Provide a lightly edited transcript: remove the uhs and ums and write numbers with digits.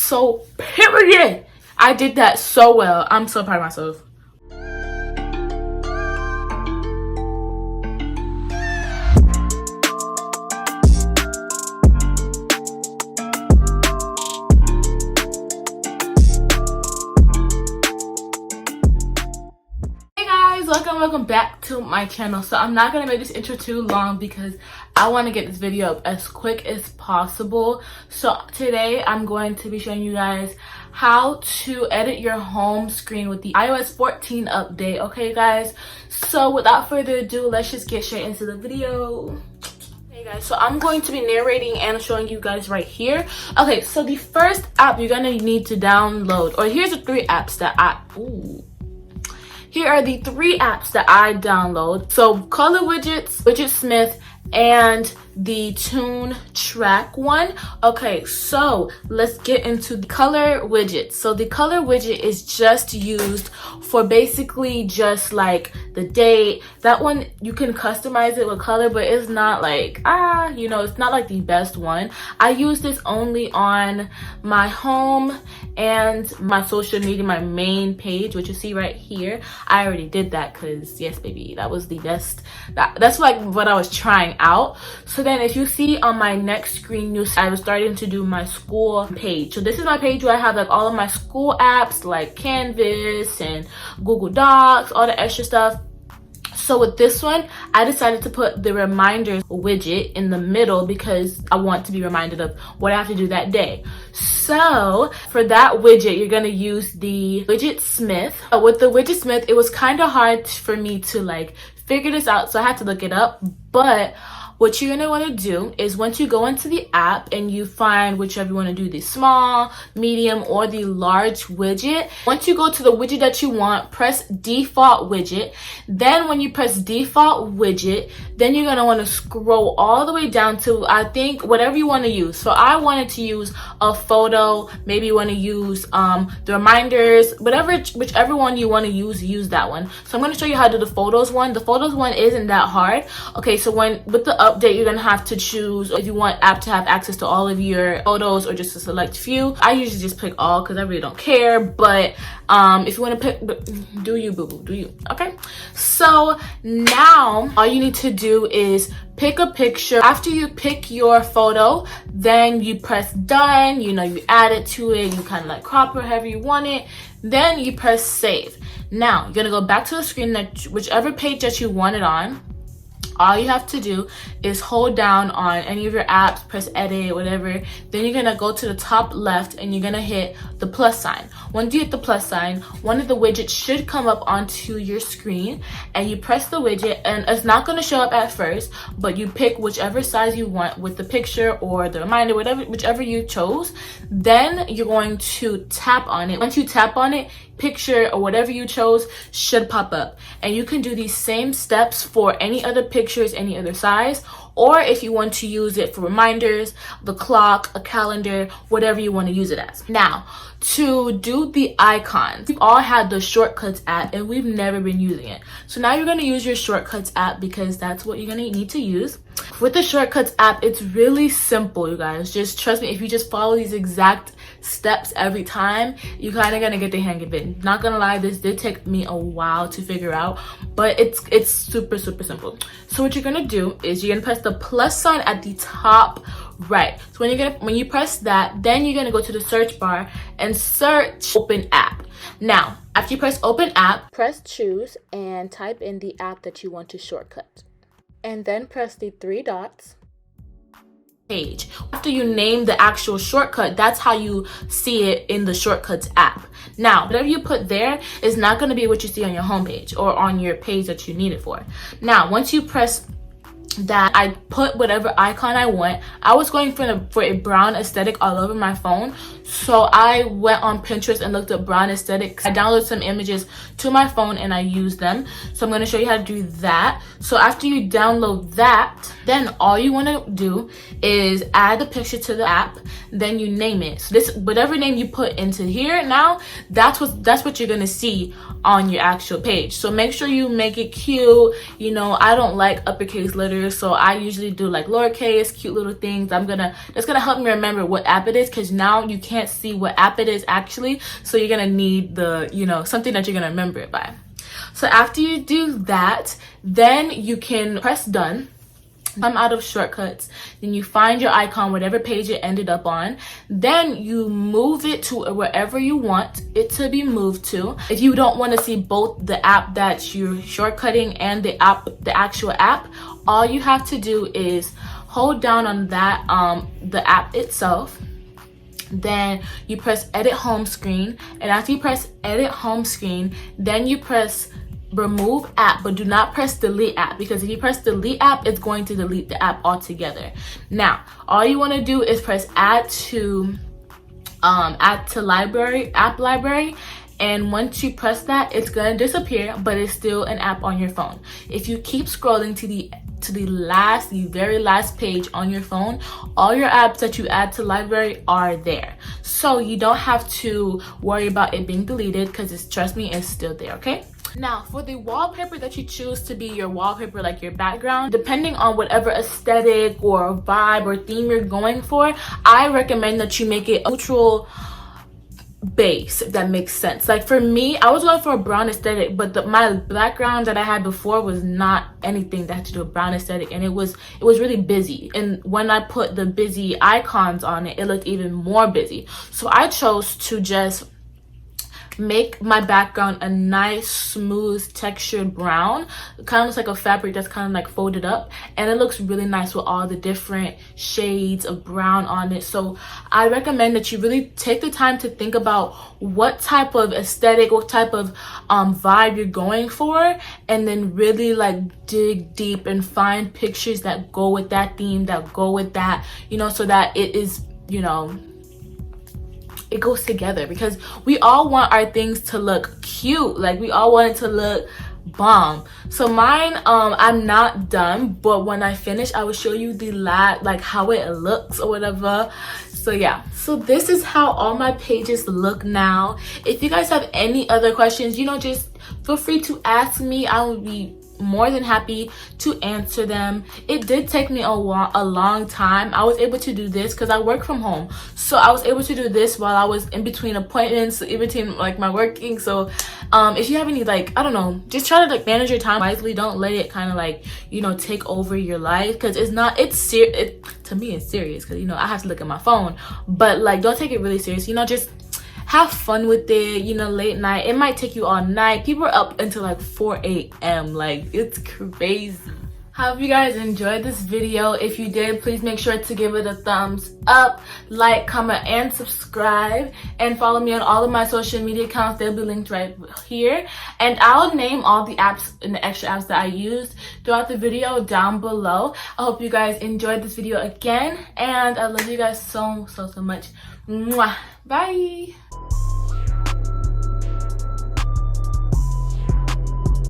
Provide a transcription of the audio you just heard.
So period. I did that so well. I'm so proud of myself. Welcome back to my channel. So I'm not gonna make this intro too long because I want to get this video up as quick as possible. So today I'm going to be showing you guys how to edit your home screen with the iOS 14 update. Okay guys, so without further ado, let's just get straight into the video. Hey guys, so I'm going to be narrating and showing you guys right here. Okay, so the first app you're gonna need to download, or here's the three apps that Here are the three apps that I download. So Color Widgets, Widgetsmith, and the TuneTrack one. Okay, so let's get into the Color Widget. So the Color Widget is just used for basically just like the date. That one you can customize it with color, but it's not like it's not like the best one. I use this only on my home and my social media, my main page, which you see right here. I already did that because yes baby, that was the best. That's like what I was trying out. So then if you see on my next screen, I was starting to do my school page. So this is my page where I have like all of my school apps like Canvas and Google Docs, all the extra stuff. So with this one, I decided to put the reminders widget in the middle because I want to be reminded of what I have to do that day. So for that widget, you're gonna use the Widgetsmith. With the Widgetsmith, it was kind of hard for me to like figure this out, so I had to look it up. But what you're gonna want to do is once you go into the app and you find whichever you want to do, the small, medium, or the large widget. Once you go to the widget that you want, press default widget. Then when you press default widget, then you're gonna want to scroll all the way down to, I think, whatever you want to use. So I wanted to use a photo. Maybe you want to use the reminders, whichever one you want to use that one. So I'm going to show you how to do the photos one. The photos one isn't that hard. Okay, so with the update, you're gonna have to choose if you want app to have access to all of your photos or just a select few. I usually just pick all because I really don't care, but if you want to pick, do you boo boo, do you? Okay, so now all you need to do is pick a picture. After you pick your photo, then you press done. You add it to it, you kind of like crop it however you want it, then you press save. Now you're gonna go back to the screen that whichever page that you want it on. All you have to do is hold down on any of your apps, press edit, whatever. Then you're gonna go to the top left and you're gonna hit the plus sign. Once you hit the plus sign, one of the widgets should come up onto your screen and you press the widget, and it's not gonna show up at first, but you pick whichever size you want with the picture or the reminder, whichever you chose. Then you're going to tap on it. Once you tap on it, picture or whatever you chose should pop up, and you can do these same steps for any other pictures, any other size, or if you want to use it for reminders, the clock, a calendar, whatever you want to use it as. Now to do the icons, we've all had the shortcuts app and we've never been using it. So now you're going to use your shortcuts app because that's what you're going to need to use. With the shortcuts app, it's really simple, you guys. Just trust me, if you just follow these exact steps every time, you kind of gonna get the hang of it. Not gonna lie, this did take me a while to figure out, but it's super simple. So what you're gonna do is you're gonna press the plus sign at the top right. So when you press that, then you're gonna go to the search bar and search open app. Now after you press open app, press choose and type in the app that you want to shortcut, and then press the three dots page. After you name the actual shortcut, that's how you see it in the shortcuts app. Now whatever you put there is not going to be what you see on your homepage or on your page that you need it for. Now once you press that, I put whatever icon I want. I was going for a brown aesthetic all over my phone, so I went on Pinterest and looked up brown aesthetics. I downloaded some images to my phone and I used them. So I'm going to show you how to do that. So after you download that, then all you want to do is add the picture to the app, then you name it. So this, whatever name you put into here now, that's what you're going to see on your actual page. So make sure you make it cute. I don't like uppercase letters letters, so I usually do like lowercase, cute little things. That's gonna help me remember what app it is, because now you can't see what app it is actually, so you're gonna need the, you know, something that you're gonna remember it by. So after you do that, then you can press done. Come out of shortcuts, then you find your icon, whatever page it ended up on, then you move it to wherever you want it to be moved to. If you don't want to see both the app that you're shortcutting and the actual app, all you have to do is hold down on that the app itself. Then you press edit home screen, and after you press edit home screen, then you press remove app, but do not press delete app, because if you press delete app, it's going to delete the app altogether. Now all you want to do is press add to library, app library, and once you press that, it's gonna disappear, but it's still an app on your phone. If you keep scrolling to the very last page on your phone, all your apps that you add to library are there, so you don't have to worry about it being deleted, because trust me, it's still there. Okay, now for the wallpaper that you choose to be your wallpaper, like your background, depending on whatever aesthetic or vibe or theme you're going for, I recommend that you make it a neutral base, if that makes sense. Like for me, I was going for a brown aesthetic, but my background that I had before was not anything that had to do with brown aesthetic, and it was really busy, and when I put the busy icons on it, it looked even more busy. So I chose to just make my background a nice smooth textured brown. It kind of looks like a fabric that's kind of like folded up, and it looks really nice with all the different shades of brown on it. So I recommend that you really take the time to think about what type of aesthetic, what type of vibe you're going for, and then really like dig deep and find pictures that go with that theme, that go with that, you know, so that it is, you know, it goes together, because we all want our things to look cute, like we all want it to look bomb. So mine, I'm not done, but when I finish, I will show you the like how it looks or whatever. So yeah, so this is how all my pages look now. If you guys have any other questions, you know, just feel free to ask me. I will be more than happy to answer them. It did take me a long time. I was able to do this because I work from home, so I was able to do this while I was in between appointments, in between like my working. So if you have any, like, I don't know, just try to like manage your time wisely. Don't let it kind of like, you know, take over your life, because to me it's serious, because, you know, I have to look at my phone, but like don't take it really serious, you know, just have fun with it, you know, late night. It might take you all night. People are up until like 4 a.m. Like, it's crazy. Hope you guys enjoyed this video. If you did, please make sure to give it a thumbs up, like, comment, and subscribe. And follow me on all of my social media accounts. They'll be linked right here. And I'll name all the apps and the extra apps that I used throughout the video down below. I hope you guys enjoyed this video again. And I love you guys so much. Mwah. Bye.